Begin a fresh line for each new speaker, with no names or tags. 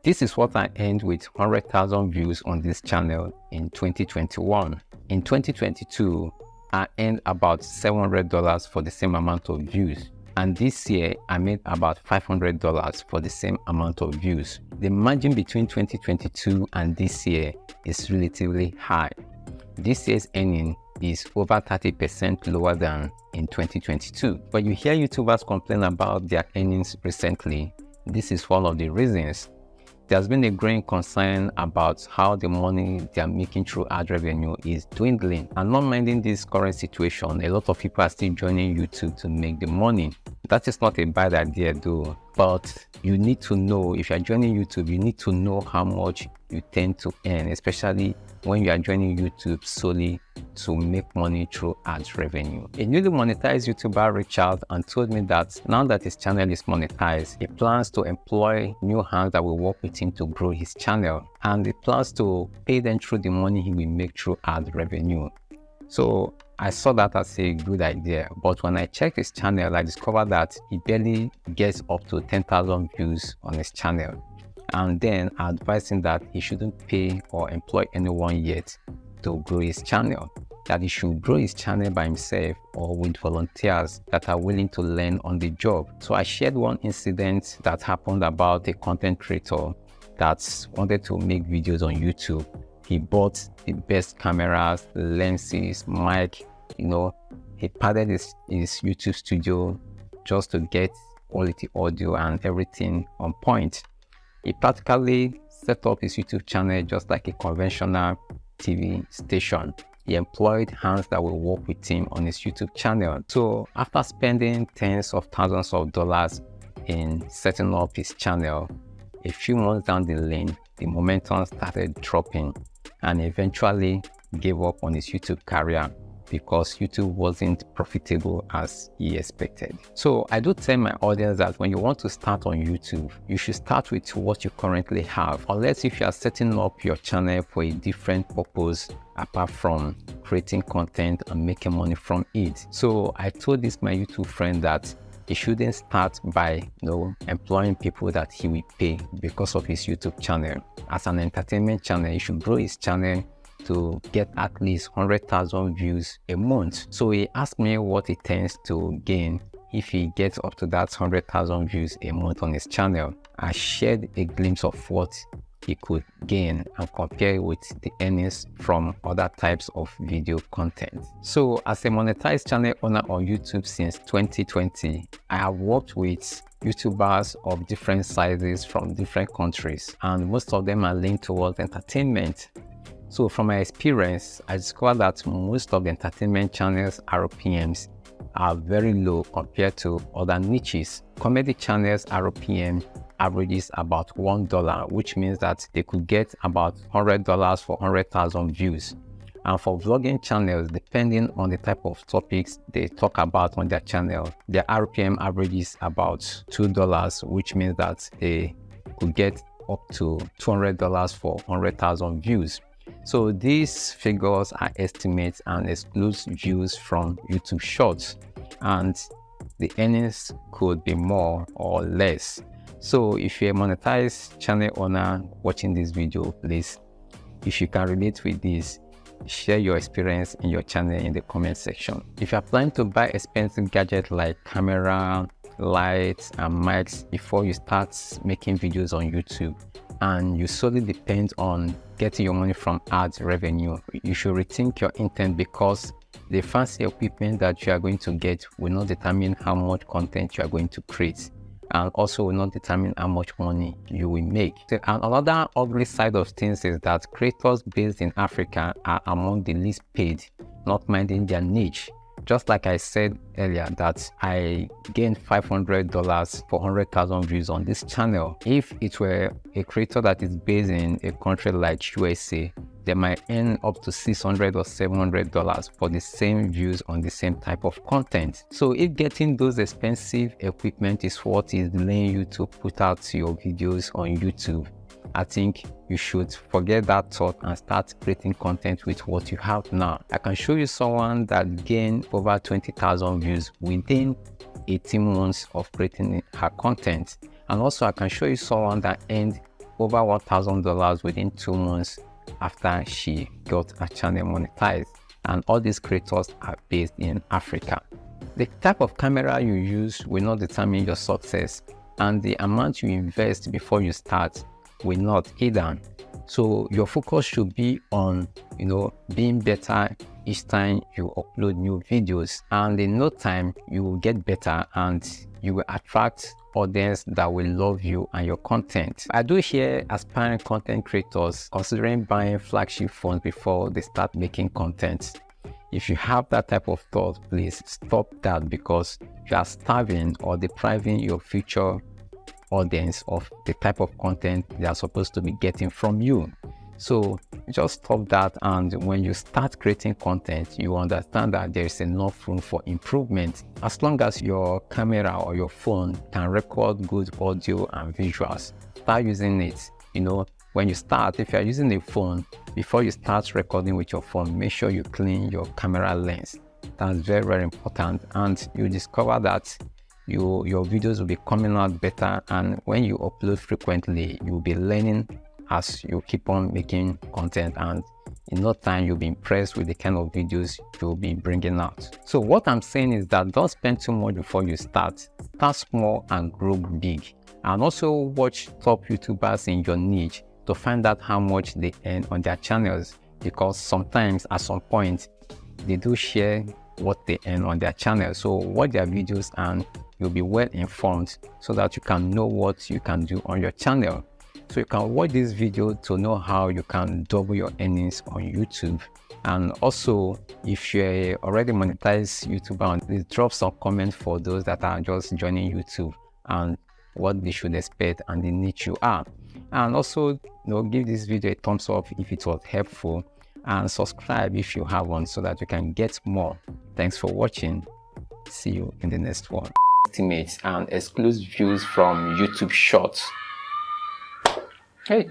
This is what I earned with 100,000 views on this channel in 2021. In 2022, I earned about $700 for the same amount of views. And this year, I made about $500 for the same amount of views. The margin between 2022 and this year is relatively high. This year's earning is over 30% lower than in 2022. But you hear YouTubers complain about their earnings recently. This is one of the reasons. There's been a growing concern about how the money they're making through ad revenue is dwindling. And not minding this current situation, a lot of people are still joining YouTube to make the money. That is not a bad idea though, but you need to know, if you're joining YouTube, you need to know how much you tend to earn, especially when you are joining YouTube solely to make money through ads revenue. A newly monetized YouTuber reached out and told me that now that his channel is monetized, he plans to employ new hands that will work with him to grow his channel, and he plans to pay them through the money he will make through ad revenue. So I saw that as a good idea, but when I checked his channel, I discovered that he barely gets up to 10,000 views on his channel. And then I advised him that he shouldn't pay or employ anyone yet to grow his channel, that he should grow his channel by himself or with volunteers that are willing to learn on the job. So I shared one incident that happened about a content creator that wanted to make videos on YouTube. He bought the best cameras, lenses, mic, he padded his YouTube studio just to get quality audio and everything on point. He practically set up his YouTube channel just like a conventional TV station. He employed hands that will work with him on his YouTube channel. So after spending tens of thousands of dollars in setting up his channel, a few months down the lane, the momentum started dropping and eventually gave up on his YouTube career because YouTube wasn't profitable as he expected. So I do tell my audience that when you want to start on YouTube, you should start with what you currently have, unless if you are setting up your channel for a different purpose apart from creating content and making money from it. So I told my YouTube friend that he shouldn't start by employing people that he will pay because of his YouTube channel. As an entertainment channel, he should grow his channel to get at least 100,000 views a month. So he asked me what he tends to gain if he gets up to that 100,000 views a month on his channel. I shared a glimpse of what he could gain and compare it with the earnings from other types of video content. So as a monetized channel owner on YouTube since 2020, I have worked with YouTubers of different sizes from different countries, and most of them are linked towards entertainment. So from my experience, I discovered that most of the entertainment channels' RPMs are very low compared to other niches. Comedy channels' RPM averages about $1, which means that they could get about $100 for 100,000 views. And for vlogging channels, depending on the type of topics they talk about on their channel, their RPM averages about $2, which means that they could get up to $200 for 100,000 views. So these figures are estimates and excludes views from YouTube Shorts, and the earnings could be more or less. So if you're a monetized channel owner watching this video, please, if you can relate with this, share your experience in your channel in the comment section. If you're planning to buy expensive gadgets like camera, lights and mics before you start making videos on YouTube, and you solely depend on getting your money from ads revenue, you should rethink your intent, because the fancy equipment that you are going to get will not determine how much content you are going to create, and also will not determine how much money you will make. And another ugly side of things is that creators based in Africa are among the least paid, not minding their niche. Just like I said earlier that I gained $500 for 100,000 views on this channel. If it were a creator that is based in a country like USA, they might earn up to $600 or $700 for the same views on the same type of content. So if getting those expensive equipment is what is delaying you to put out your videos on YouTube, I think you should forget that thought and start creating content with what you have now. I can show you someone that gained over 20,000 views within 18 months of creating her content. And also I can show you someone that earned over $1,000 within 2 months after she got her channel monetized. And all these creators are based in Africa. The type of camera you use will not determine your success, and the amount you invest before you start will not either. So your focus should be on, being better each time you upload new videos, and in no time you will get better and you will attract audience that will love you and your content. I do hear aspiring content creators considering buying flagship phones before they start making content. If you have that type of thought, please stop that, because you are starving or depriving your future audience of the type of content they are supposed to be getting from you. So just stop that, and when you start creating content, you understand that there is enough room for improvement. As long as your camera or your phone can record good audio and visuals, start using it. When you start, if you are using a phone, before you start recording with your phone, make sure you clean your camera lens. That's very, very important, and you discover that your videos will be coming out better, and when you upload frequently, you'll be learning as you keep on making content, and in no time you'll be impressed with the kind of videos you'll be bringing out. So what I'm saying is that don't spend too much before you start. Start small and grow big, and also watch top YouTubers in your niche to find out how much they earn on their channels, because sometimes at some point they do share what they earn on their channel. So watch their videos and you'll be well informed so that you can know what you can do on your channel. So you can watch this video to know how you can double your earnings on YouTube. And also, if you're already monetized YouTuber, please drop some comments for those that are just joining YouTube and what they should expect and the niche you are. And also, give this video a thumbs up if it was helpful, and subscribe if you haven't so that you can get more. Thanks for watching. See you in the next one. Estimates and exclusive views from YouTube Shorts. Hey.